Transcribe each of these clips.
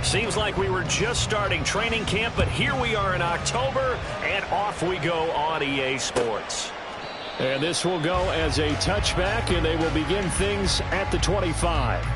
Seems like we were just starting training camp, but here we are in October, and off we go on EA Sports. And this will go as a touchback, and they will begin things at the 25.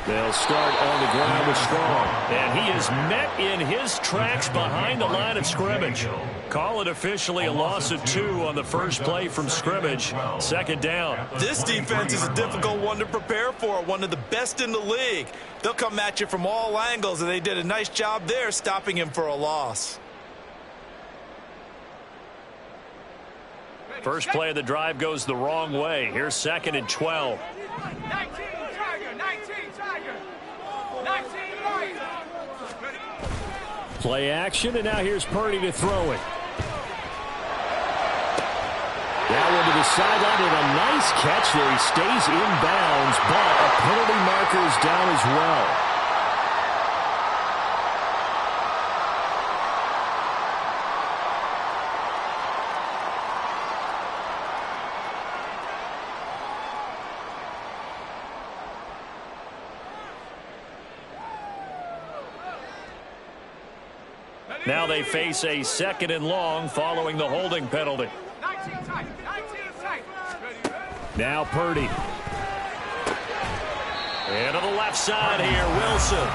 They'll start on the ground with Strong. And he is met in his tracks behind the line of scrimmage. Call it officially a loss of 2 on the first play from scrimmage. Second down. This defense is a difficult one to prepare for, one of the best in the league. They'll come at you from all angles, and they did a nice job there stopping him for a loss. First play of the drive goes the wrong way. Here's 2nd and 12. Play action, and now here's Purdy to throw it. That one to the sideline, and a nice catch there. He stays in bounds, but a penalty marker is down as well. Now they face a 2nd and long following the holding penalty. Now Purdy. And to the left side here, Wilson.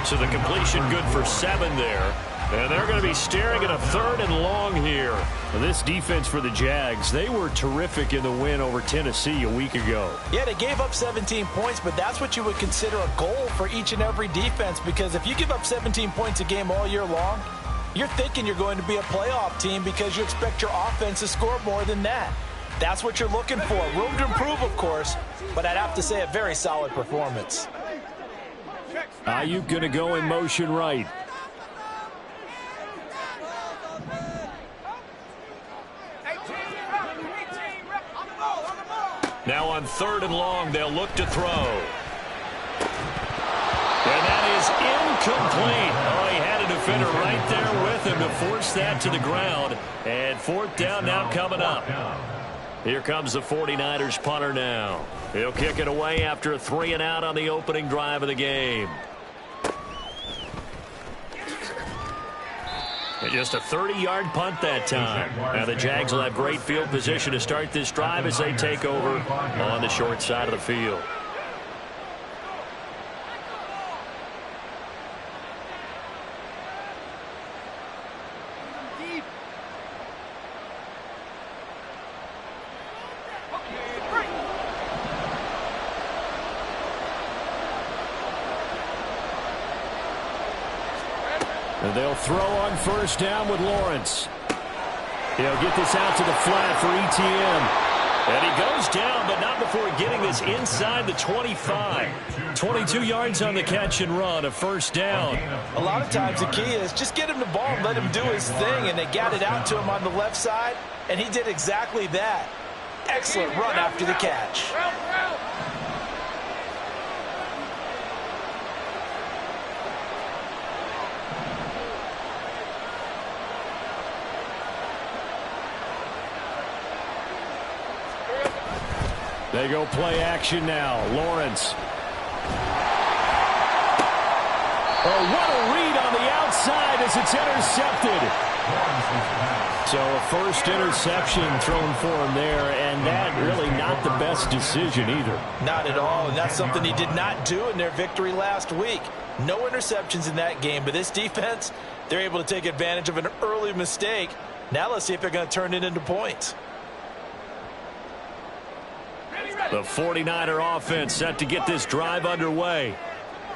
So the completion good for 7 there. And they're going to be staring at a 3rd and long here. This defense for the Jags, they were terrific in the win over Tennessee a week ago. Yeah, they gave up 17 points, but that's what you would consider a goal for each and every defense, because if you give up 17 points a game all year long, you're thinking you're going to be a playoff team because you expect your offense to score more than that. That's what you're looking for. Room to improve, of course, but I'd have to say a very solid performance. Ayuk going to go in motion right. Now on 3rd and long, they'll look to throw. And that is incomplete. Oh, he had a defender right there with him to force that to the ground. And 4th down now coming up. Here comes the 49ers punter now. He'll kick it away after a 3 and out on the opening drive of the game. And just a 30-yard punt that time. Now the Jags will have great field position to start this drive as they take over on the short side of the field. And they'll throw on 1st down with Lawrence. He'll get this out to the flat for ETN. And he goes down, but not before getting this inside the 25. 22 yards on the catch and run, a 1st down. A lot of times the key is just get him the ball and let him do his thing, and they got it out to him on the left side, and he did exactly that. Excellent run after the catch. They go play action now. Lawrence. Oh, what a read on the outside as it's intercepted. So a 1st interception thrown for him there, and that really not the best decision either. Not at all, and that's something he did not do in their victory last week. No interceptions in that game, but this defense, they're able to take advantage of an early mistake. Now let's see if they're going to turn it into points. The 49er offense set to get this drive underway.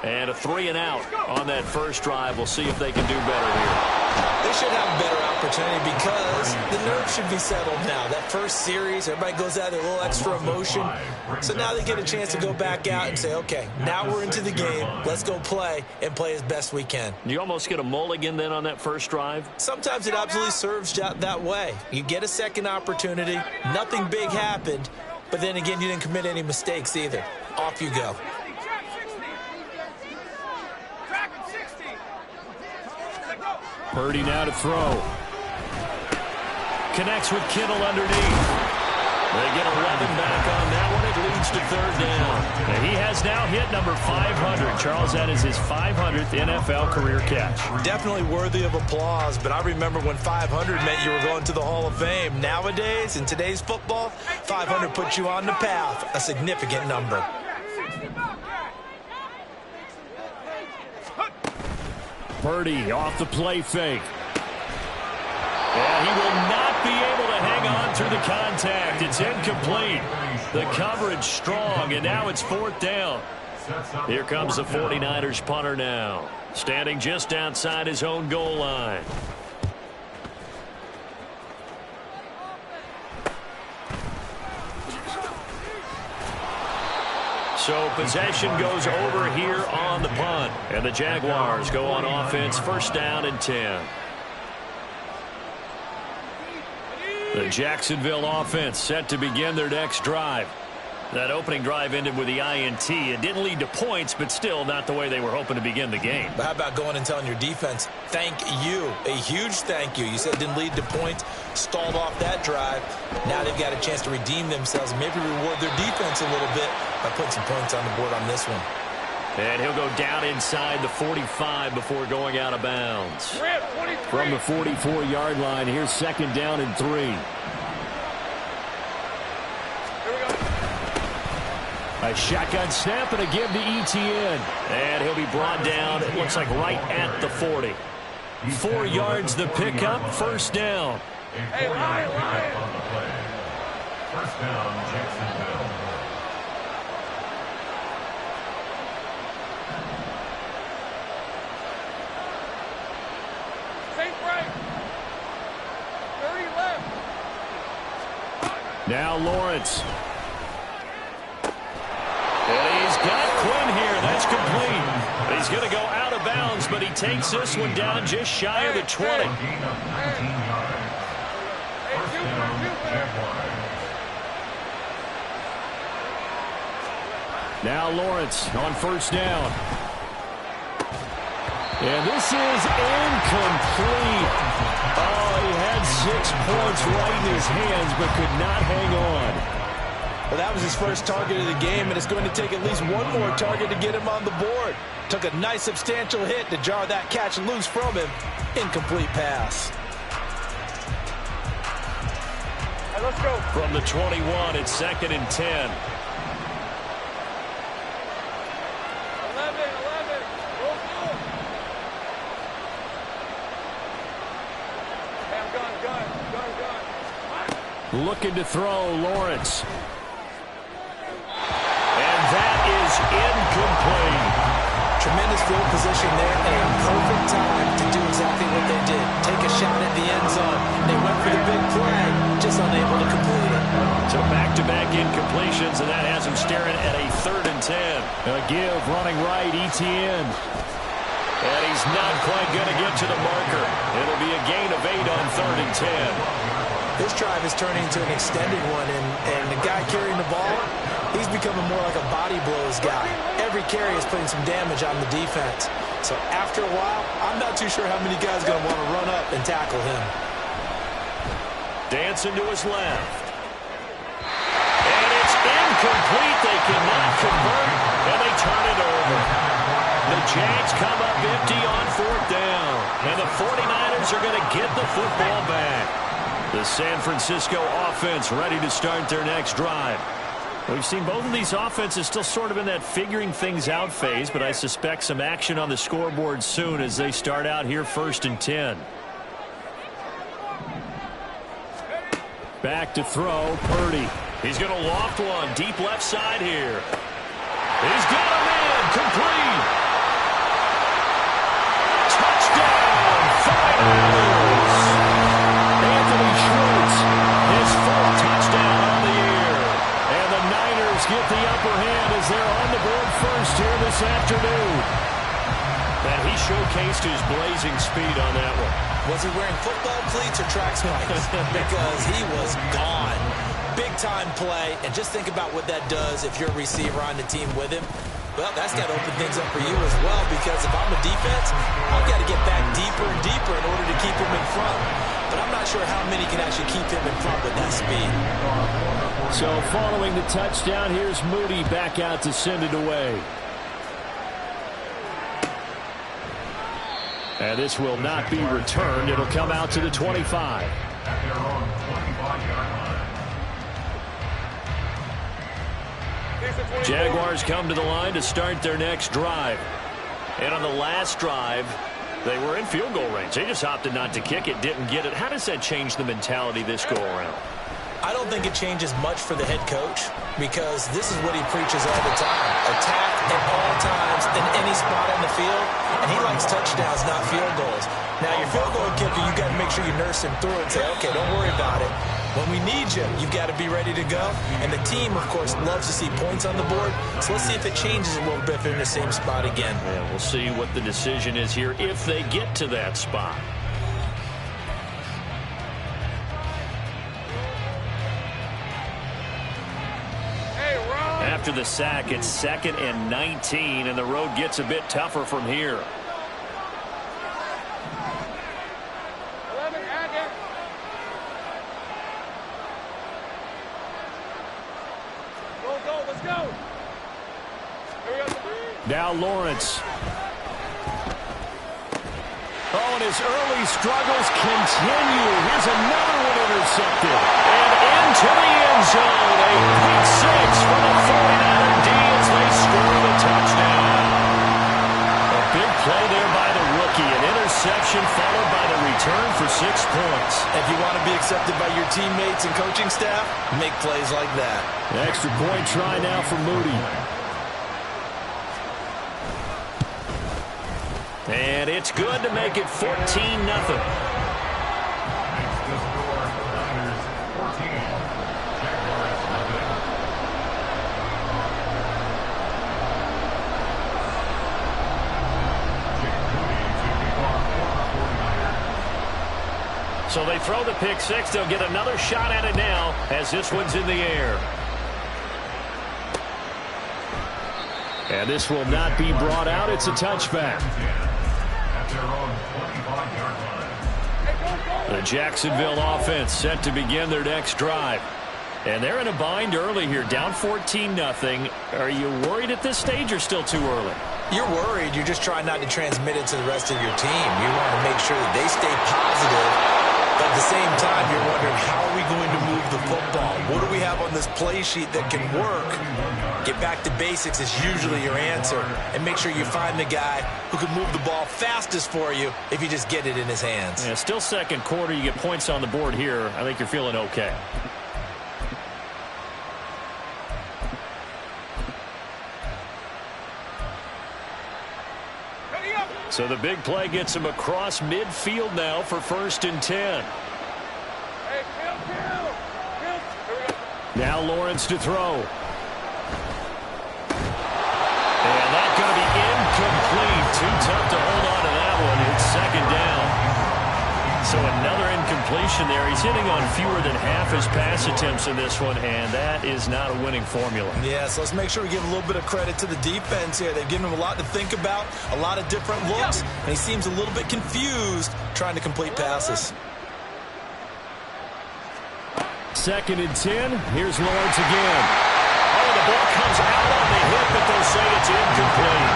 And a 3 and out on that first drive. We'll see if they can do better here. They should have a better opportunity because the nerves should be settled now. That first series, everybody goes out there, a little extra emotion. So now they get a chance to go back out and say, okay, now we're into the game. Let's go play and play as best we can. You almost get a mulligan then on that first drive? Sometimes it absolutely serves that way. You get a second opportunity. Nothing big happened. but then again, you didn't commit any mistakes either. Off you go. Purdy now to throw. Connects with Kittle underneath. They get 11 back on that one. It leads to third down. And he has now hit number 500. Charles, that is his 500th NFL career catch. Definitely worthy of applause, but I remember when 500 meant you were going to the Hall of Fame. Nowadays, in today's football, 500 puts you on the path, a significant number. Purdy off the play fake. And he will not be able to hang on through the contact. It's incomplete. The coverage strong, and now it's fourth down. Here comes the 49ers punter now, standing just outside his own goal line. So possession goes over here on the punt, and the Jaguars go on offense, first down and 10. The Jacksonville offense set to begin their next drive. That opening drive ended with the INT. It didn't lead to points, but still not the way they were hoping to begin the game. But how about going and telling your defense, thank you, a huge thank you. You said it didn't lead to points, stalled off that drive. Now they've got a chance to redeem themselves, maybe reward their defense a little bit by putting some points on the board on this one. And he'll go down inside the 45 before going out of bounds. From the 44-yard line, here's second down and 3. A shotgun snap and a give to Etienne. And he'll be brought down, it looks like right at the 40. 4 yards the pickup, first down. Hey, Ryan. First down, Jacksonville. Now Lawrence. And he's got Quinn here. That's complete. He's going to go out of bounds, but he takes this one down just shy of the 20. Now Lawrence on first down. And this is incomplete. Oh, he had 6 points right in his hands, but could not hang on. Well, that was his first target of the game, and it's going to take at least one more target to get him on the board. Took a nice substantial hit to jar that catch loose from him. Incomplete pass. Hey, let's go. From the 21, it's second and 10. 11. Roll through. Hey, I'm gun. Looking to throw, Lawrence. And that is incomplete. Tremendous field position there and a perfect time to do exactly what they did. Take a shot at the end zone. They went for the big play, just unable to complete it. So back-to-back incompletions, and that has him staring at a third and 10. A give running right, Etienne. And he's not quite going to get to the marker. It'll be a gain of 8 on third and 10. This drive is turning into an extended one, and the guy carrying the ball, he's becoming more like a body blows guy. Every carry is putting some damage on the defense. So after a while, I'm not too sure how many guys are going to want to run up and tackle him. Dancing to his left. And it's incomplete. They cannot convert, and they turn it over. The Jags come up empty on fourth down, and the 49ers are going to get the football back. The San Francisco offense ready to start their next drive. We've seen both of these offenses still sort of in that figuring things out phase, but I suspect some action on the scoreboard soon as they start out here first and 10. Back to throw, Purdy. He's going to loft one deep left side here. He's got a man, complete. Touchdown, 49ers. Anthony Schwartz, his fourth touchdown on the year. And the Niners get the upper hand as they're on the board first here this afternoon. And he showcased his blazing speed on that one. Was he wearing football cleats or track spikes? Because he was gone. big-time play, and just think about what that does if you're a receiver on the team with him. Well, that's got to open things up for you as well, because if I'm a defense, I've got to get back deeper and deeper in order to keep him in front. But I'm not sure how many can actually keep him in front with that speed. So following the touchdown, here's Moody back out to send it away. And this will not be returned. It'll come out to the 25. Jaguars come to the line to start their next drive. And on the last drive, they were in field goal range. They just opted not to kick it, didn't get it. How does that change the mentality this go around? I don't think it changes much for the head coach, because this is what he preaches all the time. Attack at all times in any spot on the field, and he likes touchdowns, not field goals. Now, your field goal kicker, you got to make sure you nurse him through and say, okay, don't worry about it. When we need you, you've got to be ready to go. And the team, of course, loves to see points on the board. So let's see if it changes a little bit if they're in the same spot again. Yeah, we'll see what the decision is here if they get to that spot. After the sack, it's 2nd and 19, and the road gets a bit tougher from here. Let's go. Now Lawrence. Oh, and his early struggles continue. Here's another one intercepted. And into the end zone. A pick six for the 49er D as they score the touchdown. A big play there by the rookie. An interception followed by the return for 6 points. If you want to be accepted by your teammates and coaching staff, make plays like that. An extra point try now for Moody. And it's good to make it 14-0. So they throw the pick six. They'll get another shot at it now as this one's in the air. And this will not be brought out. It's a touchback. The Jacksonville offense set to begin their next drive. And they're in a bind early here, down 14-0. Are you worried at this stage or still too early? You're worried. You're just trying not to transmit it to the rest of your team. You want to make sure that they stay positive. But at the same time, you're wondering, how are we going to move the football? What do we have on this play sheet that can work? Get back to basics is usually your answer. And make sure you find the guy who can move the ball fastest for you if you just get it in his hands. Yeah, still second quarter. You get points on the board here. I think you're feeling okay. So the big play gets him across midfield now for 1st and 10. Now Lawrence to throw. And that's going to be incomplete. Too tough to hold on to that one. It's 2nd down. So another incompletion there. He's hitting on fewer than half his pass attempts in this one, and that is not a winning formula. Yeah, so let's make sure we give a little bit of credit to the defense here. They've given him a lot to think about, a lot of different looks, and he seems a little bit confused trying to complete passes. 2nd and 10. Here's Lawrence again. Oh, the ball comes out on the hit, but they'll say it's incomplete.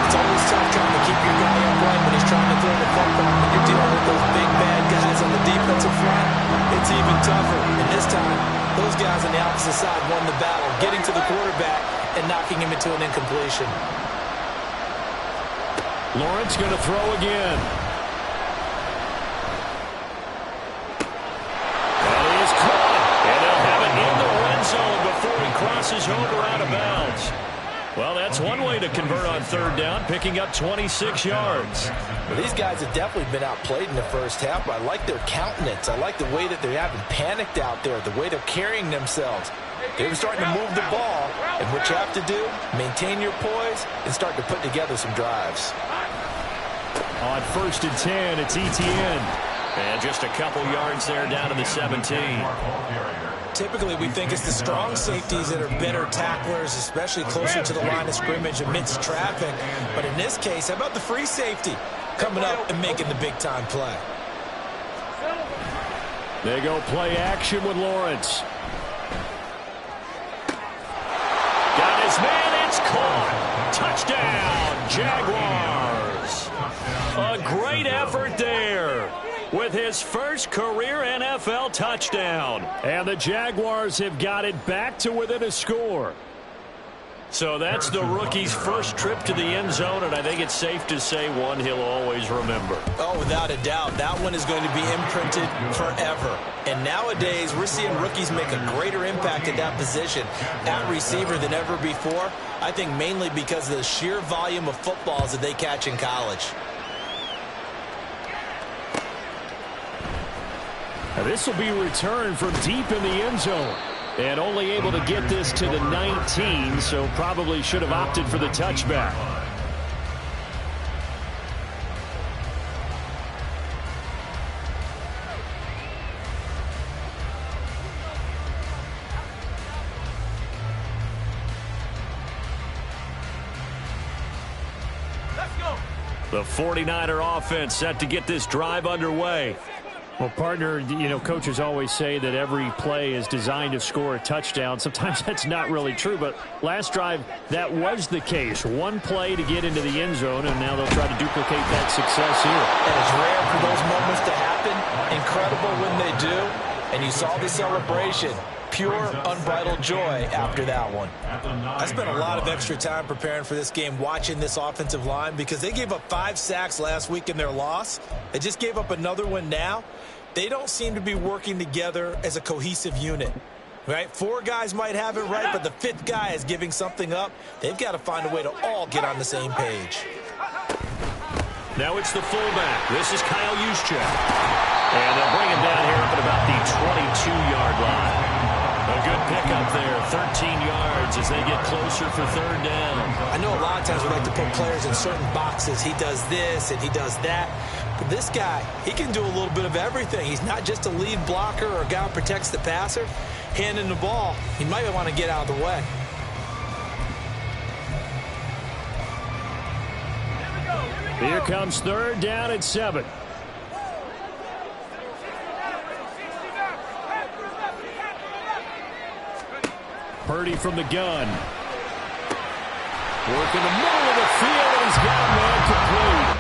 It's always tough trying to keep your guy upright when he's trying to throw the football. When you're dealing with those big, bad guys on the defensive front, it's even tougher. And this time, those guys on the opposite side won the battle, getting to the quarterback and knocking him into an incompletion. Lawrence going to throw again. And he is caught. And they'll have it in the red zone before he crosses over out of bounds. Well, that's one way to convert on 3rd down, picking up 26 yards. Well, these guys have definitely been outplayed in the first half, but I like their countenance. I like the way that they haven't panicked out there, the way they're carrying themselves. They're starting to move the ball, and what you have to do, maintain your poise and start to put together some drives. On 1st and 10, it's ETN. And just a couple yards there down to the 17. Typically, we think it's the strong safeties that are better tacklers, especially closer to the line of scrimmage amidst traffic. But in this case, how about the free safety coming up and making the big-time play? They go play action with Lawrence. Got his man, it's caught. Touchdown, Jaguars. A great effort there with his first career NFL touchdown. And the Jaguars have got it back to within a score. So that's the rookie's first trip to the end zone, and I think it's safe to say one he'll always remember. Oh, without a doubt, that one is going to be imprinted forever. And nowadays, we're seeing rookies make a greater impact at that position at receiver than ever before. I think mainly because of the sheer volume of footballs that they catch in college. Now this will be returned from deep in the end zone. And only able to get this to the 19, so probably should have opted for the touchback. Let's go. The 49er offense set to get this drive underway. Well, partner, you know, coaches always say that every play is designed to score a touchdown. Sometimes that's not really true, but last drive, that was the case. One play to get into the end zone, and now they'll try to duplicate that success here. And it's rare for those moments to happen. Incredible when they do. And you saw the celebration. Pure, unbridled joy after that one. I spent a lot of extra time preparing for this game watching this offensive line because they gave up 5 sacks last week in their loss. They just gave up another one now. They don't seem to be working together as a cohesive unit. Right? 4 guys might have it right, but the 5th guy is giving something up. They've got to find a way to all get on the same page. Now it's the fullback. This is Kyle Juszczyk. And they'll bring him down here up at about the 22-yard line. A good pickup there, 13 yards as they get closer for 3rd down. I know a lot of times we like to put players in certain boxes. He does this and he does that. But this guy, he can do a little bit of everything. He's not just a lead blocker or a guy who protects the passer. Handing the ball, he might want to get out of the way. Here comes 3rd down and 7. Purdy from the gun. Work in the middle of the field, and he's got a man complete.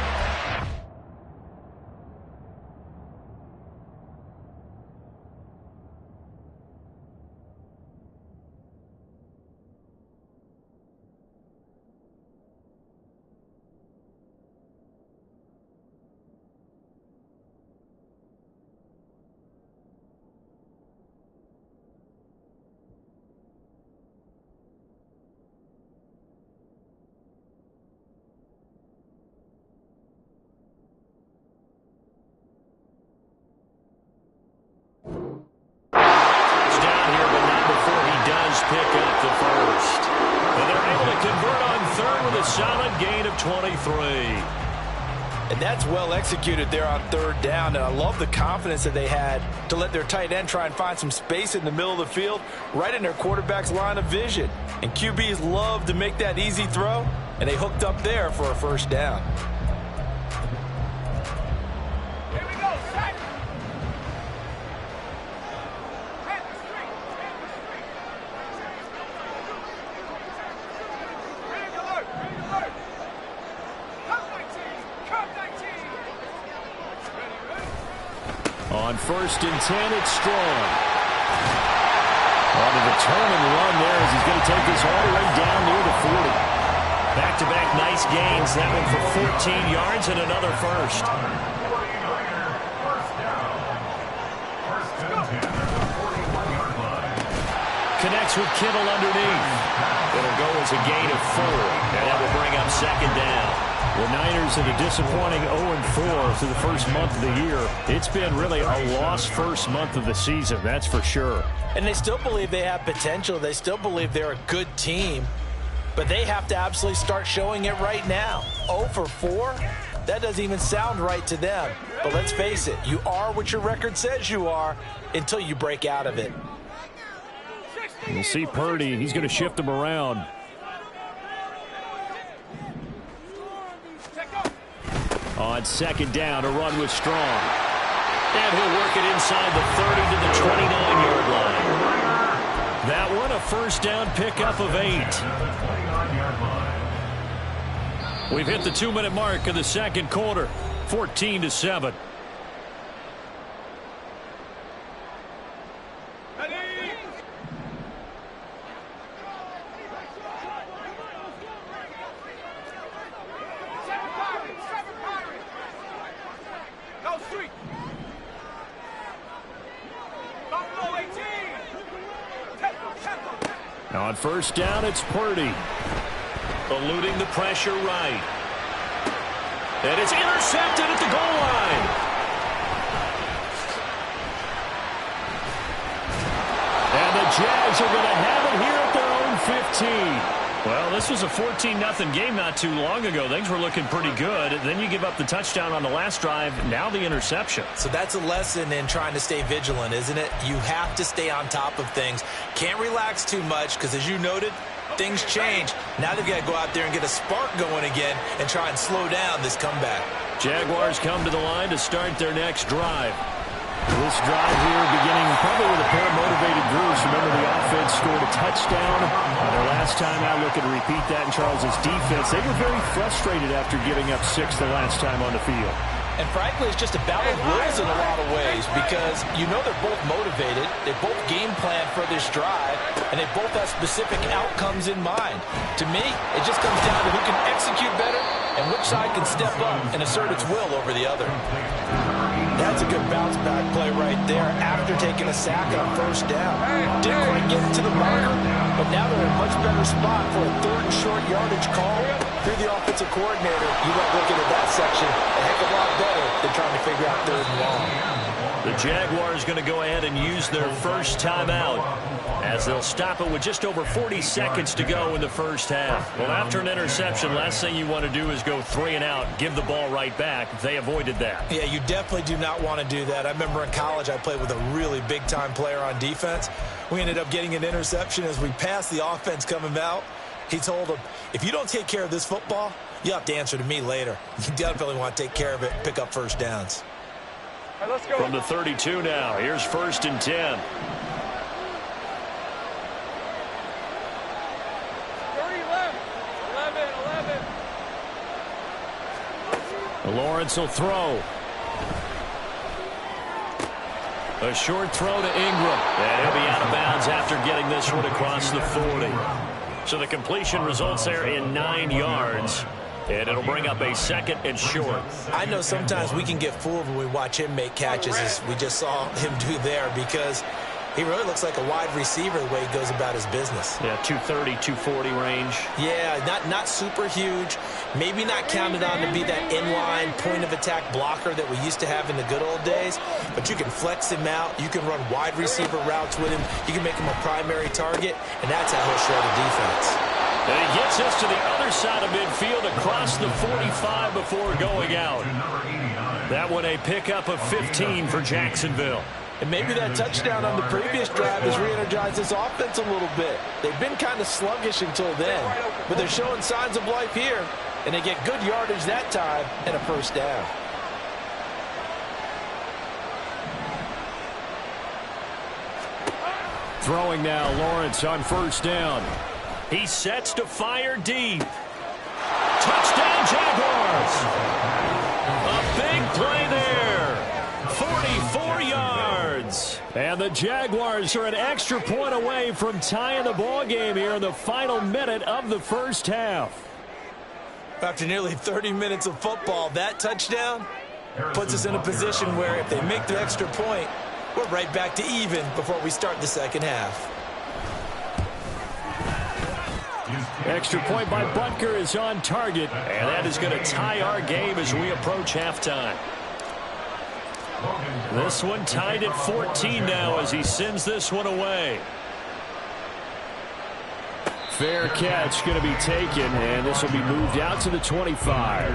Pick up the first. And they're able to convert on 3rd with a solid gain of 23. And that's well executed there on 3rd down. And I love the confidence that they had to let their tight end try and find some space in the middle of the field, right in their quarterback's line of vision. And QBs love to make that easy throw, and they hooked up there for a 1st down. Here we go, set. On 1st and 10, it's Strong. On a determined run there as he's going to take this all the way down near the 40. Back-to-back nice gains. That one for 14 yards and another first. Connects with Kittle underneath. It'll go as a gain of 4, and that will bring up 2nd down. The Niners in a disappointing 0-4 through the first month of the year. It's been really a lost first month of the season, that's for sure. And they still believe they have potential. They still believe they're a good team. But they have to absolutely start showing it right now. 0-4? That doesn't even sound right to them. But let's face it, you are what your record says you are until you break out of it. You'll see Purdy. He's going to shift him around. On second down, a run with Strong. And he'll work it inside the 30 to the 29-yard line. That one, a first down pickup of 8. We've hit the 2-minute mark of the second quarter, 14-7. On first down, it's Purdy. Eluding the pressure right. And it's intercepted at the goal line. And the Jags are going to have it here at their own 15. Well, this was a 14-0 game not too long ago. Things were looking pretty good. Then you give up the touchdown on the last drive. Now the interception. So that's a lesson in trying to stay vigilant, isn't it? You have to stay on top of things. Can't relax too much because, as you noted, things change. Now they've got to go out there and get a spark going again and try and slow down this comeback. Jaguars come to the line to start their next drive. This drive here beginning probably with a pair of motivated groups. Remember, the offense scored a touchdown. Their last time out, looking to repeat that in Charles's defense. They were very frustrated after giving up 6 the last time on the field. And frankly, it's just a battle of wills in a lot of ways because you know they're both motivated. They both game plan for this drive, and they both have specific outcomes in mind. To me, it just comes down to who can execute better and which side can step up and assert its will over the other. That's a good bounce-back play right there after taking a sack on first down. Didn't quite get to the marker, but now they're in a much better spot for a third and short yardage call. Through the offensive coordinator, you might look at that section a heck of a lot better than trying to figure out third and long. The Jaguars going to go ahead and use their first timeout as they'll stop it with just over 40 seconds to go in the first half. Well, after an interception, last thing you want to do is go 3 and out, give the ball right back. They avoided that. Yeah, you definitely do not want to do that. I remember in college I played with a really big-time player on defense. We ended up getting an interception as we passed the offense coming out. He told him, if you don't take care of this football, you'll have to answer to me later. You definitely want to take care of it, pick up first downs. All right, let's go. From the 32 now, here's 1st and 10. 11. Lawrence will throw. A short throw to Ingram. And he'll be out of bounds after getting this one across the 40. So the completion results there in 9 yards. And it'll bring up a 2nd and short. I know sometimes we can get fooled when we watch him make catches, as we just saw him do there, because he really looks like a wide receiver the way he goes about his business. Yeah, 230, 240 range. Yeah, not super huge. Maybe not counted on to be that inline point-of-attack blocker that we used to have in the good old days. But you can flex him out. You can run wide receiver routes with him. You can make him a primary target, and that's how he'll show the defense. And he gets us to the other side of midfield across the 45 before going out. That one a pickup of 15 for Jacksonville. And maybe that touchdown on the previous drive has re-energized this offense a little bit. They've been kind of sluggish until then, but they're showing signs of life here, and they get good yardage that time and a first down. Throwing now, Lawrence on first down. He sets to fire deep. Touchdown, Jaguars. A big play there. 44 yards. And the Jaguars are an extra point away from tying the ball game here in the final minute of the first half. After nearly 30 minutes of football, that touchdown puts us in a position where if they make the extra point, we're right back to even before we start the second half. Extra point by Butker is on target. And that is going to tie our game as we approach halftime. This one tied at 14 now as he sends this one away. Fair catch going to be taken, and this will be moved out to the 25.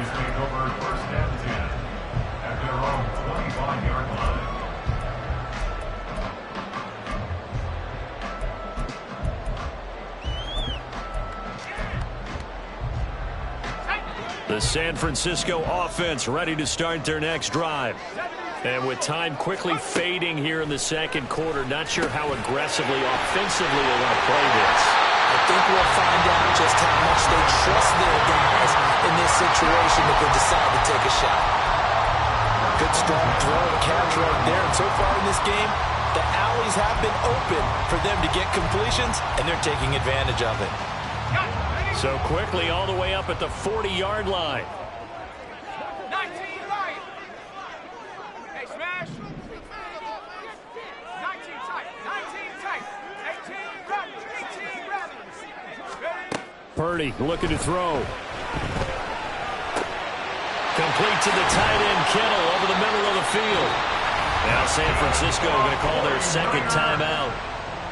The San Francisco offense ready to start their next drive. And with time quickly fading here in the second quarter, not sure how aggressively, offensively they want to play this. I think we'll find out just how much they trust their guys in this situation if they decide to take a shot. Good strong throw and catch right there. And so far in this game, the alleys have been open for them to get completions, and they're taking advantage of it. So quickly all the way up at the 40-yard line. 19 right. Hey, smash. 19 tight. 19 tight. 18 run. 18 run. Purdy looking to throw. Complete to the tight end, Kittle, over the middle of the field. Now San Francisco going to call their second timeout,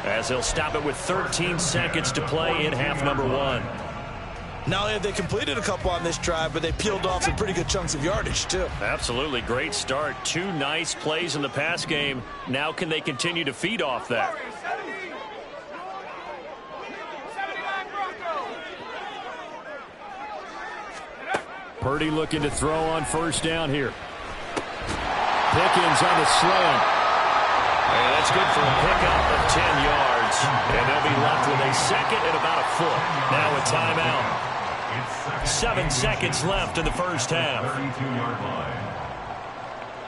as they'll stop it with 13 seconds to play in half number one. Not only have they completed a couple on this drive, but they peeled off some pretty good chunks of yardage, too. Absolutely great start. 2 nice plays in the pass game. Now can they continue to feed off that? Purdy looking to throw on first down here. Pickens on the slant. And that's good for a pickup of 10 yards. And they'll be left with a second and about a foot. Now a timeout. 7 seconds left in the first half.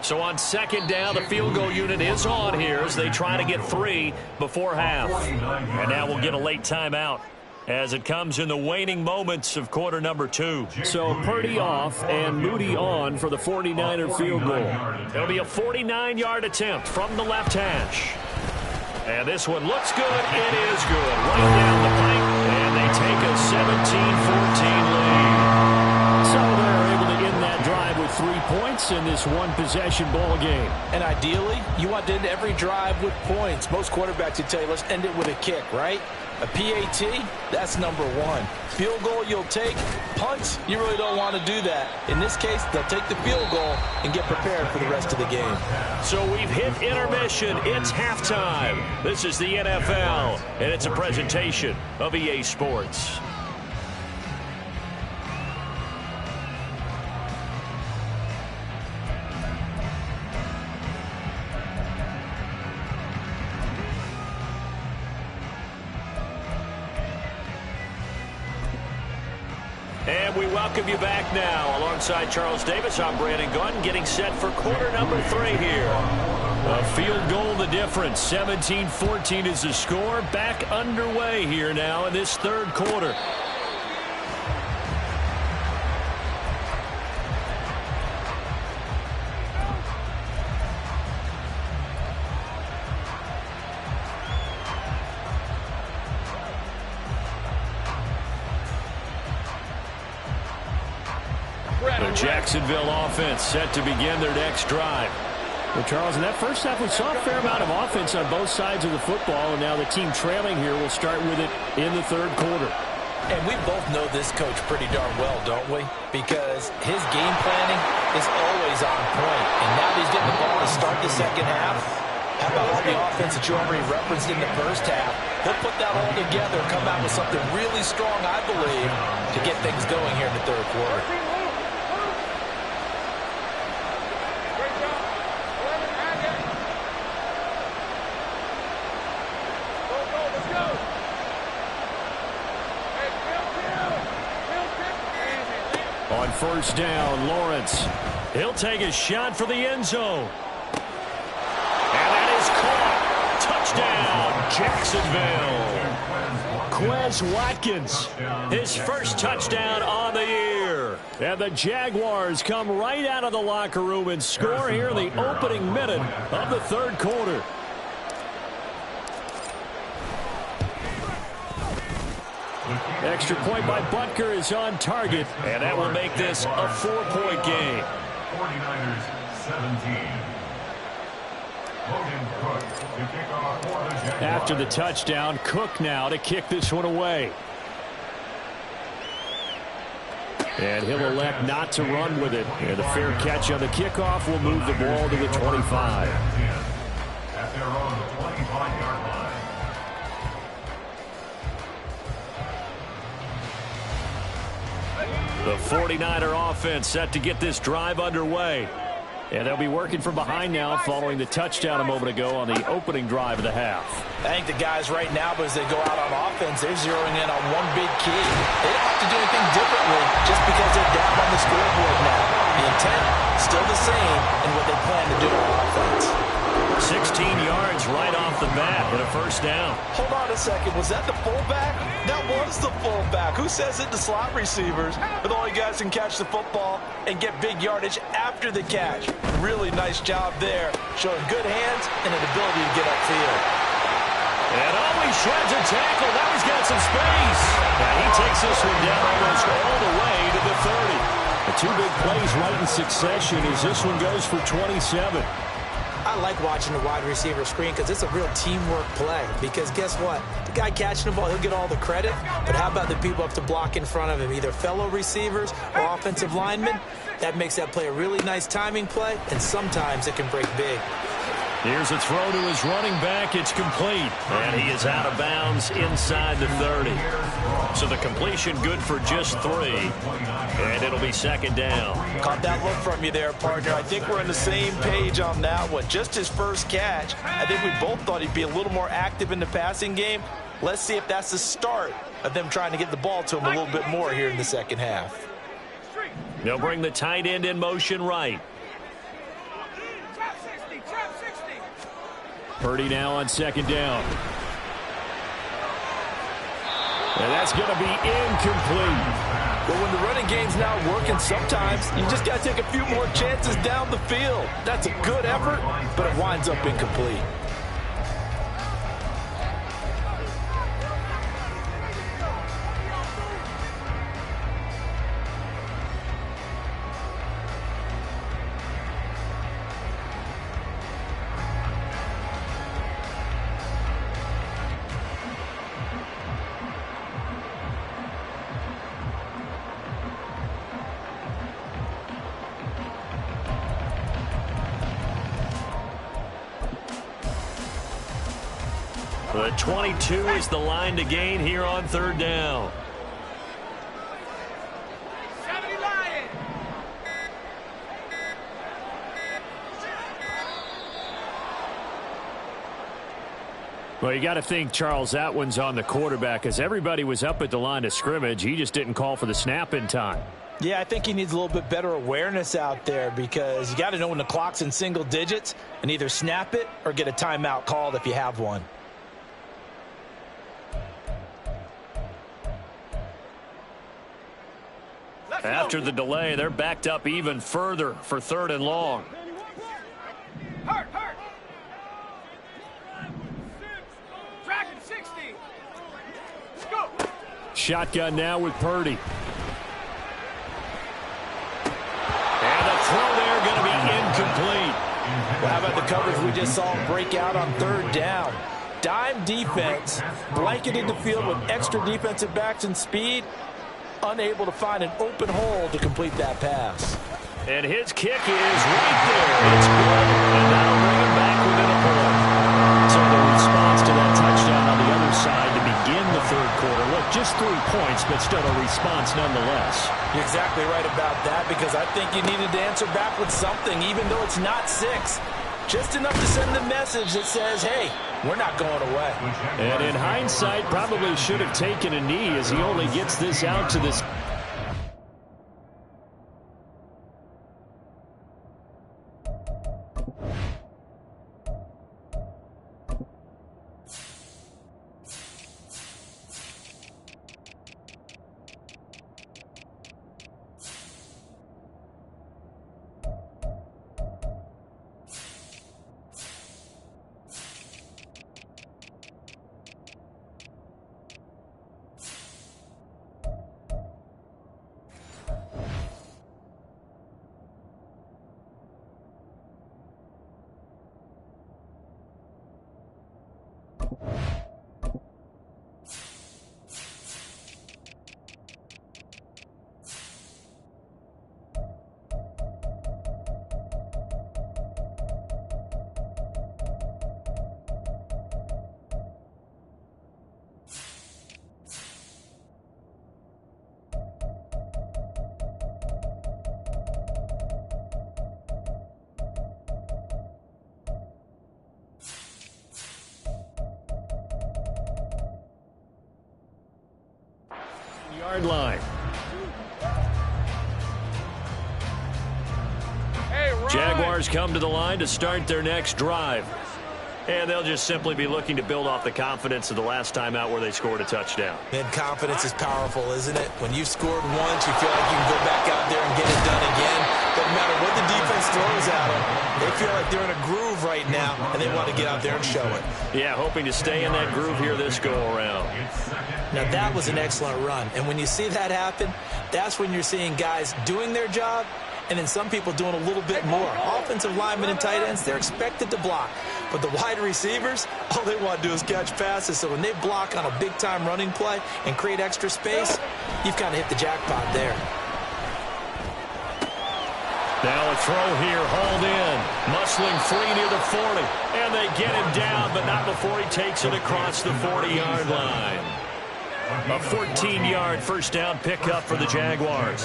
So on second down, the field goal unit is on here as they try to get 3 before half. And now we'll get a late timeout as it comes in the waning moments of quarter number 2. So Purdy off and Moody on for the 49er field goal. It'll be a 49-yard attempt from the left hash. And this one looks good. It is good. Right down the pipe. And they take a 17-14 lead. So they're able to end that drive with 3 points in this one-possession ball game. And ideally, you want to end every drive with points. Most quarterbacks would tell you, let's end it with a kick, right? A PAT, that's number 1. Field goal you'll take. Punts, you really don't want to do that. In this case, they'll take the field goal and get prepared for the rest of the game. So we've hit intermission. It's halftime. This is the NFL, and it's a presentation of EA Sports. And we welcome you back now. Alongside Charles Davis, I'm Brandon Gunn, getting set for quarter number 3 here. A field goal the difference. 17-14 is the score. Back underway here now in this third quarter. The Jacksonville offense set to begin their next drive. Well, Charles, in that first half, we saw a fair amount of offense on both sides of the football, and now the team trailing here will start with it in the third quarter. And we both know this coach pretty darn well, don't we? Because his game planning is always on point. And now that he's getting the ball to start the second half, how about all the offense that you already referenced in the first half? He'll put that all together and come out with something really strong, I believe, to get things going here in the third quarter. On first down, Lawrence. He'll take a shot for the end zone. And that is caught. Touchdown, Jacksonville. Quez Watkins, his first touchdown on the year. And the Jaguars come right out of the locker room and score here in the opening minute of the third quarter. Extra point by Butker is on target. And that will make this a 4-point game. 49ers 17. After the touchdown, Cook now to kick this one away. And he'll elect not to run with it. And a fair catch on the kickoff will move the ball to the 25. At their own 25-yard line. The 49er offense set to get this drive underway. And they'll be working from behind now following the touchdown a moment ago on the opening drive of the half. I think the guys right now, as they go out on offense, they're zeroing in on one big key. They don't have to do anything differently just because they're down on the scoreboard now. The intent, still the same in what they plan to do on offense. 16 yards right off the bat and a first down. Hold on a second. Was that the fullback? That was the fullback. Who says it? The slot receivers are the only guys who can catch the football and get big yardage after the catch. Really nice job there, showing good hands and an ability to get upfield. And always shreds a tackle. Now he's got some space. And he takes this one down almost all the way to the 30. The two big plays right in succession as this one goes for 27. I like watching the wide receiver screen because it's a real teamwork play. Because guess what? The guy catching the ball, he'll get all the credit. But how about the people up to block in front of him, either fellow receivers or offensive linemen? That makes that play a really nice timing play, and sometimes it can break big. Here's a throw to his running back. It's complete. And he is out of bounds inside the 30. So the completion good for just 3. And it'll be second down. Caught that look from you there, partner. I think we're on the same page on that one. Just his first catch. I think we both thought he'd be a little more active in the passing game. Let's see if that's the start of them trying to get the ball to him a little bit more here in the second half. They'll bring the tight end in motion right. Purdy now on second down. And that's going to be incomplete. But when the running game's not working, sometimes you just got to take a few more chances down the field. That's a good effort, but it winds up incomplete. The 22 is the line to gain here on third down. 70 Lions. Well, you got to think, Charles, that one's on the quarterback as everybody was up at the line of scrimmage. He just didn't call for the snap in time. Yeah, I think he needs a little bit better awareness out there because you got to know when the clock's in single digits and either snap it or get a timeout called if you have one. After the delay, they're backed up even further for third and long. Hurt. Dragon 60. Go. Shotgun now with Purdy. And the throw there going to be incomplete. Well, how about the coverage we just saw break out on third down? Dime defense, blanketed the field with extra defensive backs and speed, unable to find an open hole to complete that pass. And his kick is right there. It's good, and that'll bring him back within a point. So the response to that touchdown on the other side to begin the third quarter. Look, just 3 points, but still a response nonetheless. You're exactly right about that because I think you needed to answer back with something, even though it's not 6. Just enough to send the message that says, hey, we're not going away. And in hindsight, probably should have taken a knee as he only gets this out to this. Yard line. Jaguars come to the line to start their next drive. And they'll just simply be looking to build off the confidence of the last time out where they scored a touchdown. And confidence is powerful, isn't it? When you've scored once, you feel like you can go back out there and get it done again. Doesn't matter what the defense throws at them. They feel like they're in a groove right now, and they want to get out there and show it. Yeah, hoping to stay in that groove here this go-around. Now, that was an excellent run. And when you see that happen, that's when you're seeing guys doing their job, and then some people doing a little bit more. Offensive linemen and tight ends, they're expected to block. But the wide receivers, all they want to do is catch passes. So when they block on a big-time running play and create extra space, you've kind of hit the jackpot there. Now a throw here, hauled in. Muscling free near the 40. And they get him down, but not before he takes it across the 40-yard line. A 14-yard first down pickup for the Jaguars.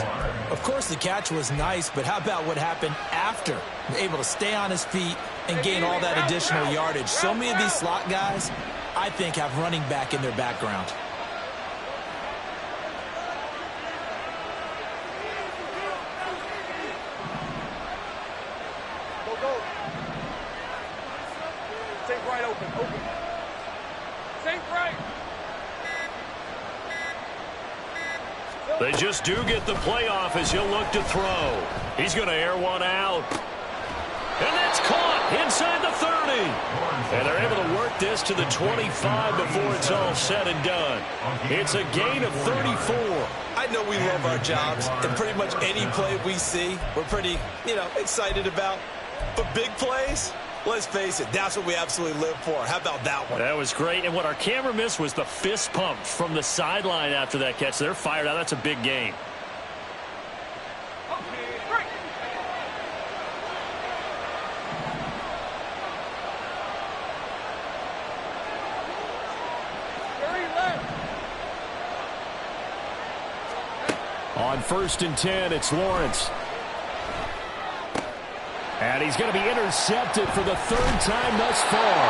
Of course, the catch was nice, but how about what happened after? Able to stay on his feet and gain all that additional yardage. So many of these slot guys, I think, have running back in their background. Go. Take right open. Take right. They just do get the playoff as he'll look to throw. He's going to air one out. And that's caught inside the 30. And they're able to work this to the 25 before it's all said and done. It's a gain of 34. I know we love our jobs, and pretty much any play we see, we're pretty, excited about. But big plays, let's face it, that's what we absolutely live for. How about that one? That was great. And what our camera missed was the fist pump from the sideline after that catch. They're fired out. That's a big gain. On 1st and 10, it's Lawrence. And he's going to be intercepted for the 3rd time thus far.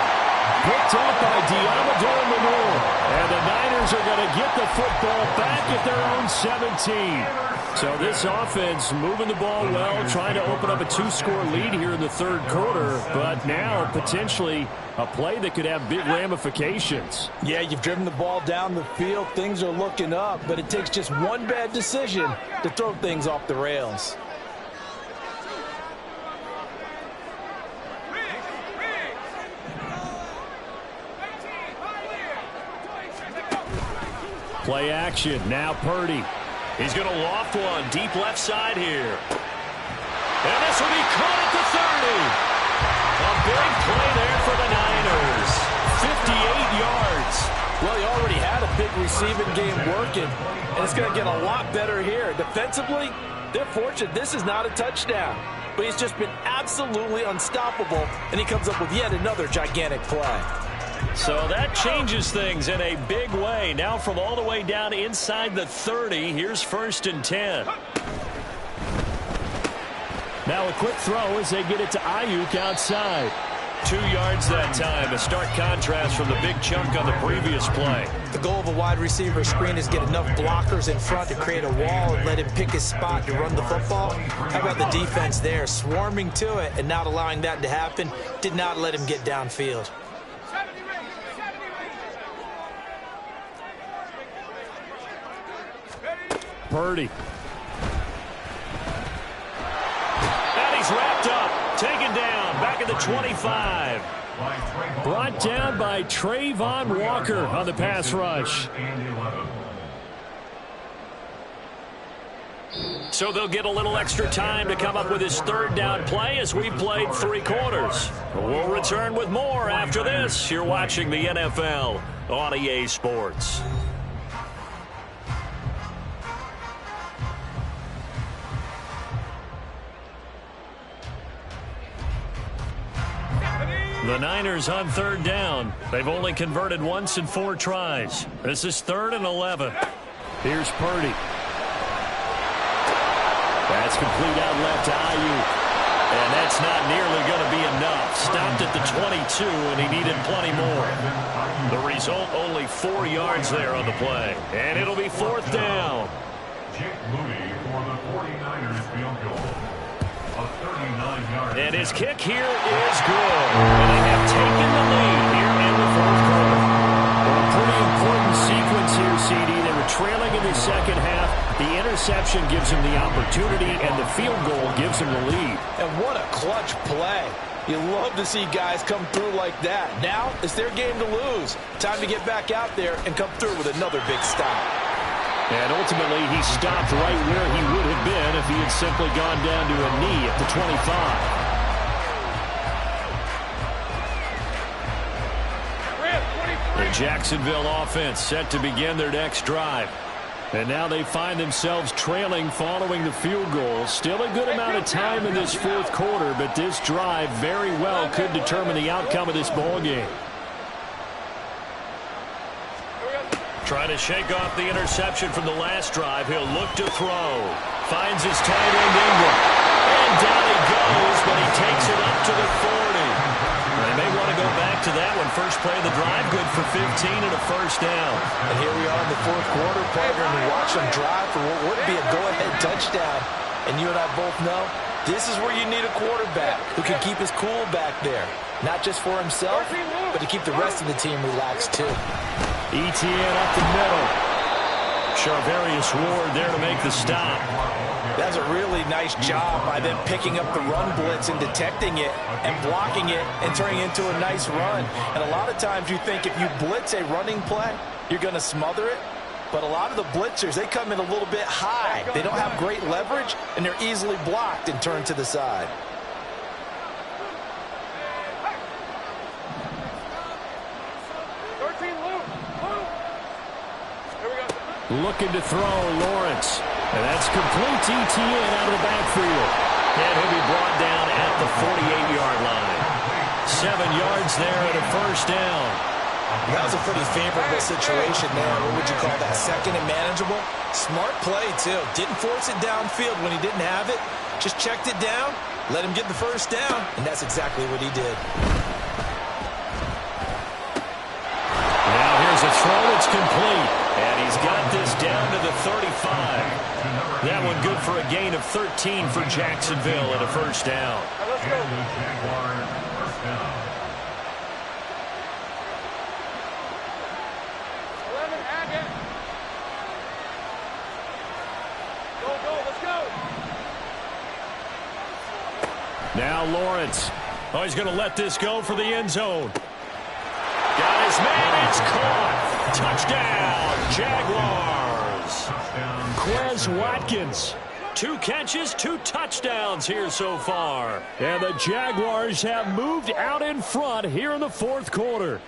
Picked up by Diamador Lenore. And the Niners are going to get the football back at their own 17. So this offense moving the ball well, trying to open up a 2-score lead here in the 3rd quarter. But now potentially a play that could have big ramifications. Yeah, you've driven the ball down the field. Things are looking up, but it takes just one bad decision to throw things off the rails. Play action. Now Purdy. He's going to loft one deep left side here. And this will be caught at the 30. A big play there for the Niners. 58 yards. Well, he already had a big receiving game working, and it's going to get a lot better here. Defensively, they're fortunate this is not a touchdown. But he's just been absolutely unstoppable, and he comes up with yet another gigantic play. So that changes things in a big way. Now from all the way down inside the 30, here's 1st and 10. Now a quick throw as they get it to Ayuk outside. 2 yards that time. A stark contrast from the big chunk on the previous play. The goal of a wide receiver screen is get enough blockers in front to create a wall and let him pick his spot to run the football. How about the defense there, swarming to it and not allowing that to happen? Did not let him get downfield. Purdy. And he's wrapped up, taken down, back at the 25. Brought down by Trayvon Walker on the pass rush. So they'll get a little extra time to come up with his 3rd down play as we've played 3 quarters. We'll return with more after this. You're watching the NFL on EA Sports. The Niners on 3rd down. They've only converted once in 4 tries. This is 3rd and 11. Here's Purdy. That's complete out left to Ayuk. And that's not nearly going to be enough. Stopped at the 22, and he needed plenty more. The result, only 4 yards there on the play. And it'll be 4th down. Moody for the 49ers field goal. A 39-yard. And his kick here is good. And they have taken the lead here in the fourth quarter. Well, a pretty important sequence here, CD. They were trailing in the second half. The interception gives them the opportunity, and the field goal gives them the lead. And what a clutch play. You love to see guys come through like that. Now it's their game to lose. Time to get back out there and come through with another big stop. And ultimately, he stopped right where he would have been if he had simply gone down to a knee at the 25. The Jacksonville offense set to begin their next drive. And now they find themselves trailing following the field goal. Still a good amount of time in this fourth quarter, but this drive very well could determine the outcome of this ball game. Trying to shake off the interception from the last drive. He'll look to throw. Finds his tight end Ingram. And down he goes, but he takes it up to the 40. They may want to go back to that one. First play of the drive, good for 15 and a first down. And here we are in the fourth quarter, partner, and we watch them drive for what would be a go-ahead touchdown. And you and I both know this is where you need a quarterback who can keep his cool back there. Not just for himself, but to keep the rest of the team relaxed too. ETN up the middle. Charvarius Ward there to make the stop. That's a really nice job by them picking up the run blitz and detecting it and blocking it and turning it into a nice run. And a lot of times you think if you blitz a running play, you're going to smother it. But a lot of the blitzers, they come in a little bit high. They don't have great leverage, and they're easily blocked and turned to the side. Looking to throw, Lawrence. And that's complete to ETN out of the backfield. And he'll be brought down at the 48-yard line. 7 yards there and a first down. That was a pretty favorable situation there. What would you call that? Second and manageable? Smart play, too. Didn't force it downfield when he didn't have it. Just checked it down, let him get the first down, and that's exactly what he did. Now here's a throw that's complete. And he's got this down to the 35. That one good for a gain of 13 for Jacksonville and a first down. Let's go. Now Lawrence. Oh, he's going to let this go for the end zone. Got his man. It's caught. Touchdown, Jaguars. Quez Watkins. 2 catches, 2 touchdowns here so far. And the Jaguars have moved out in front here in the fourth quarter.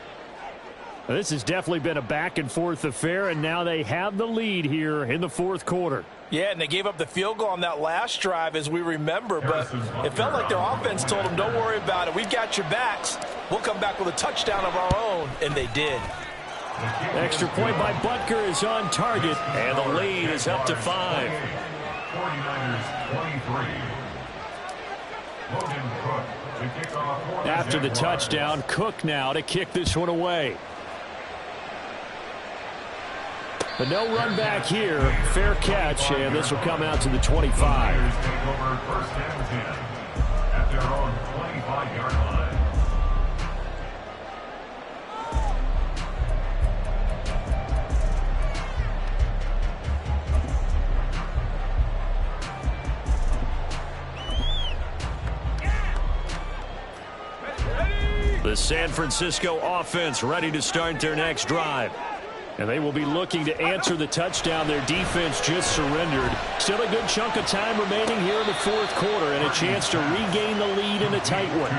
This has definitely been a back-and-forth affair, and now they have the lead here in the fourth quarter. Yeah, and they gave up the field goal on that last drive, as we remember, but it felt like their offense told them, don't worry about it. We've got your backs. We'll come back with a touchdown of our own, and they did. Extra point by Butker is on target, and the lead is up to 5. 49ers 23. After the touchdown, Cook now to kick this one away. But no run back here. Fair catch, and this will come out to the 25. Take over first and 10 at their own 25-yard line. The San Francisco offense ready to start their next drive. And they will be looking to answer the touchdown their defense just surrendered. Still a good chunk of time remaining here in the fourth quarter and a chance to regain the lead in a tight one.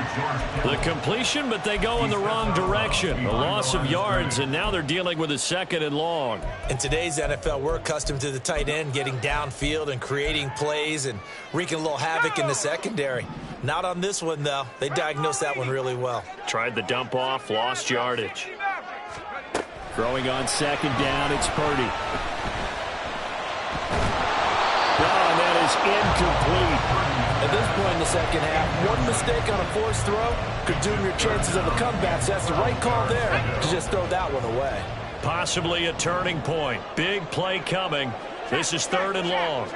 The completion, but they go in the wrong direction. A loss of yards, and now they're dealing with a 2nd and long. In today's NFL, we're accustomed to the tight end getting downfield and creating plays and wreaking a little havoc in the secondary. Not on this one, though. They diagnosed that one really well. Tried the dump off, lost yardage. Throwing on 2nd down, it's Purdy. And that is incomplete. At this point in the second half, one mistake on a forced throw could doom your chances of a comeback. So that's the right call there to just throw that one away. Possibly a turning point. Big play coming. This is 3rd and long.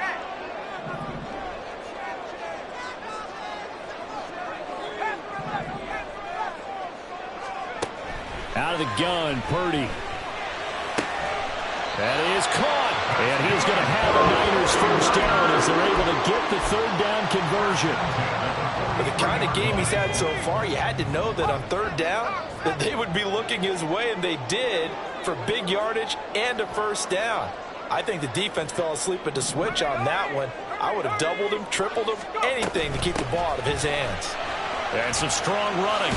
Out of the gun, Purdy. That is caught. And he's going to have a Niners first down as they're able to get the 3rd down conversion. With the kind of game he's had so far, you had to know that on 3rd down that they would be looking his way, and they did, for big yardage and a first down. I think the defense fell asleep at the switch on that one. I would have doubled him, tripled him, anything to keep the ball out of his hands. And some strong running.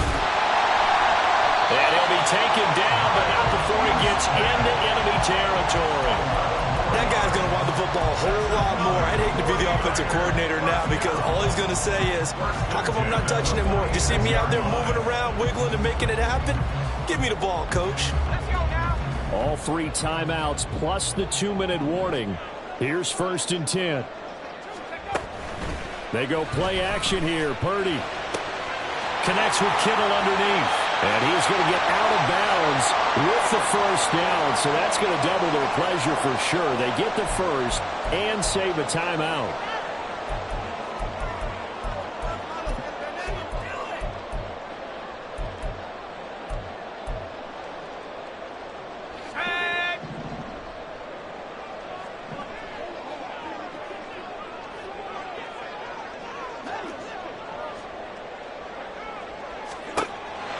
And he'll be taken down, but not before he gets into enemy territory. That guy's going to want the football a whole lot more. I'd hate to be the offensive coordinator now because all he's going to say is, how come I'm not touching it more? Do you see me out there moving around, wiggling, and making it happen? Give me the ball, coach. All 3 timeouts plus the 2-minute warning. Here's 1st and 10. They go play action here. Purdy connects with Kittle underneath. And he's going to get out of bounds with the first down. So that's going to double their pleasure for sure. They get the first and save a timeout.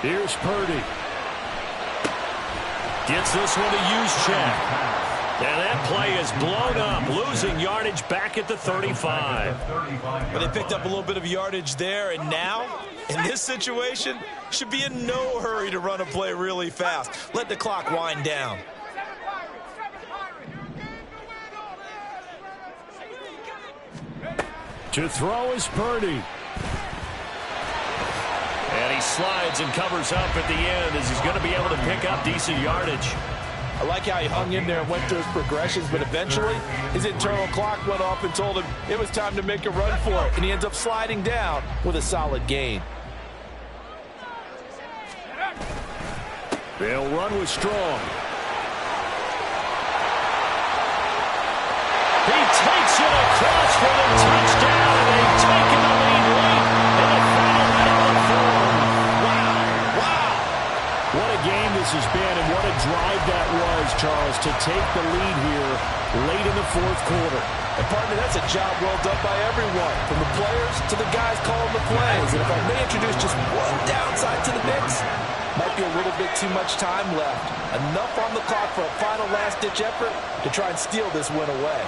Here's Purdy. Gets this one to Juszczyk. And that play is blown up, losing yardage back at the 35. But they picked up a little bit of yardage there, and now, in this situation, should be in no hurry to run a play really fast. Let the clock wind down. To throw is Purdy. And he slides and covers up at the end as he's going to be able to pick up decent yardage. I like how he hung in there and went through his progressions, but eventually his internal clock went off and told him it was time to make a run for it, and he ends up sliding down with a solid gain. They'll run with Strong. He takes it across for the touchdown, and they've taken the lead late in the final minute of the fourth. Wow. What a game this has been, and what a drive that was, Charles, to take the lead here late in the 4th quarter. And partner, that's a job well done by everyone, from the players to the guys calling the plays. And if I may introduce just one downside to the mix, might be a little bit too much time left. Enough on the clock for a final last-ditch effort to try and steal this win away.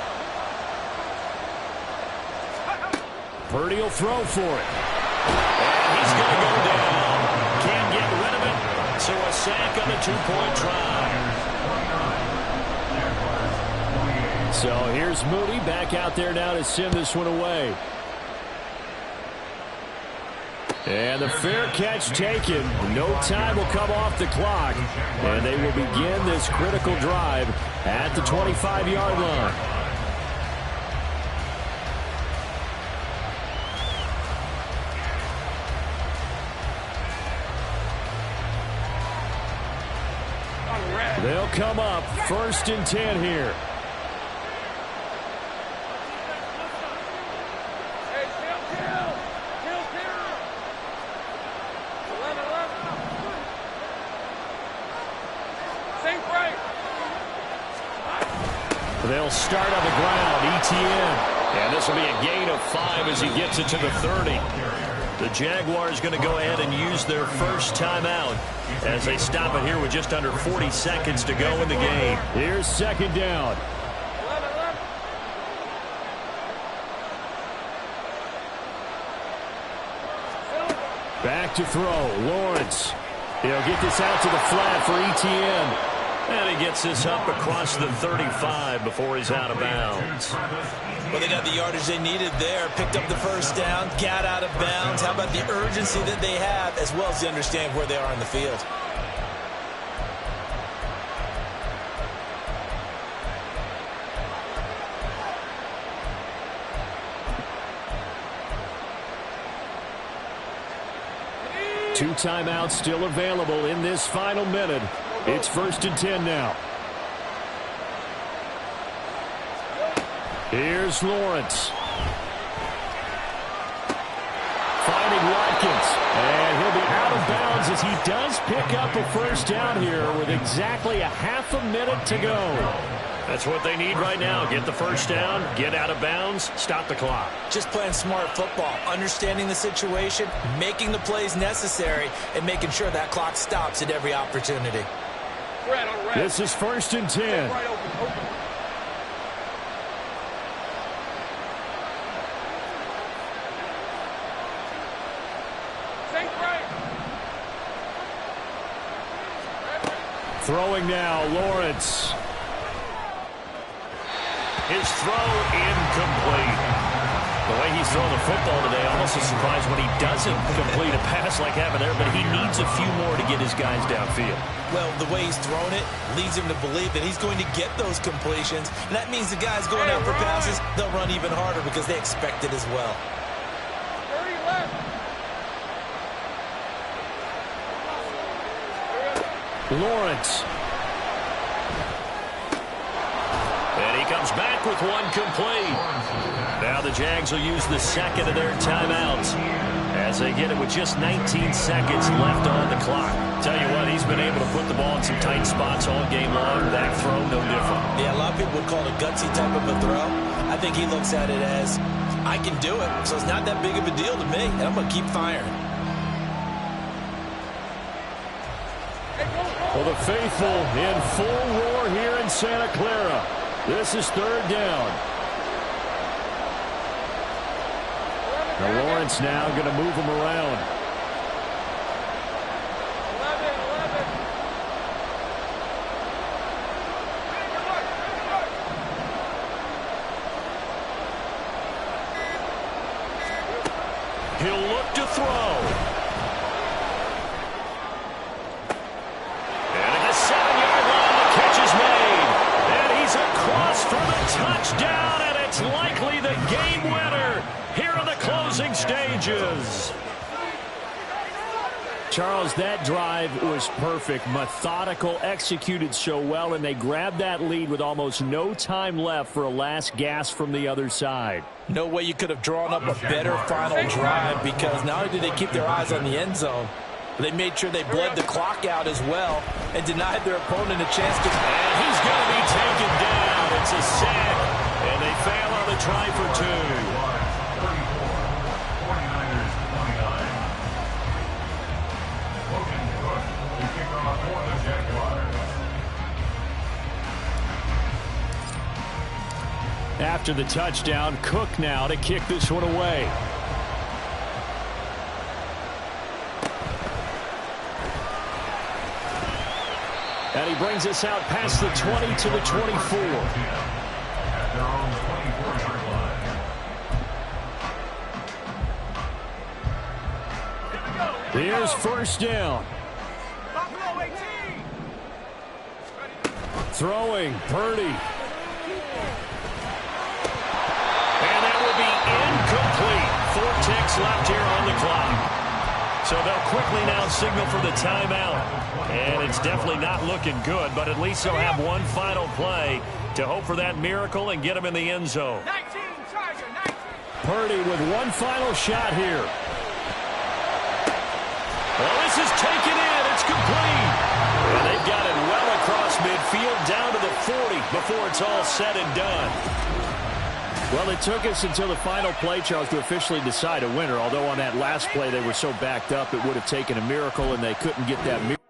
Purdy will throw for it. And he's going to go down. Can't get rid of it. So a sack on the 2-point try. So here's Moody back out there now to send this one away. And the fair catch taken. No time will come off the clock. And they will begin this critical drive at the 25-yard line. They'll come up 1st and 10 here. They'll start on the ground, ETN. And this will be a gain of 5 as he gets it to the 30. The Jaguars going to go ahead and use their first timeout as they stop it here with just under 40 seconds to go in the game. Here's 2nd down. Back to throw, Lawrence. He'll get this out to the flat for ETN. And he gets this up across the 35 before he's out of bounds. Well, they got the yardage they needed there, picked up the first down, got out of bounds. How about the urgency that they have, as well as the understanding where they are in the field? Two timeouts still available in this final minute. It's 1st and 10 now. Here's Lawrence. Finding Watkins. And he'll be out of bounds as he does pick up a first down here with exactly a half a minute to go. That's what they need right now. Get the first down, get out of bounds, stop the clock. Just playing smart football, understanding the situation, making the plays necessary, and making sure that clock stops at every opportunity. This is 1st and 10. Throwing now, Lawrence. His throw incomplete. The way he's throwing the football today, almost a surprise when he doesn't complete a pass like having there, but he needs a few more to get his guys downfield. Well, the way he's thrown it leads him to believe that he's going to get those completions, and that means the guys going out for passes, they'll run even harder because they expect it as well. 30 left. Lawrence. And he comes back with one complete. Now the Jags will use the second of their timeouts as they get it with just 19 seconds left on the clock. Tell you what, he's been able to put the ball in some tight spots all game long. That throw, no different. Yeah, a lot of people would call it a gutsy type of a throw. I think he looks at it as, I can do it, so it's not that big of a deal to me, and I'm going to keep firing. Well, the faithful in full roar here in Santa Clara. This is 3rd down. Now Lawrence now going to move him around. 11. He'll look to throw. For the touchdown, and it's likely the game winner here in the closing stages. Charles, that drive was perfect, methodical, executed so well, and they grabbed that lead with almost no time left for a last gasp from the other side. No way you could have drawn up a better final drive, because not only did they keep their eyes on the end zone, but they made sure they bled the clock out as well and denied their opponent a chance to... And he's going to be taken down. It's a sack, and they fail on the try for 2. 49ers 29. Logan Cook to kick off for the Jaguars. After the touchdown, Cook now to kick this one away. And he brings us out past the 20 to the 24. At their own 24-yard line. Here's 1st down. Buffalo 18. Throwing, Purdy. And that will be incomplete. 4 ticks left here on the clock. So they'll quickly now signal for the timeout. And it's definitely not looking good, but at least they'll have one final play to hope for that miracle and get them in the end zone. 19, Tiger, 19. Purdy with one final shot here. Well, this is taken in. It's complete. And they've got it well across midfield down to the 40 before it's all said and done. Well, it took us until the final play, Charles, to officially decide a winner. Although on that last play they were so backed up, it would have taken a miracle, and they couldn't get that miracle.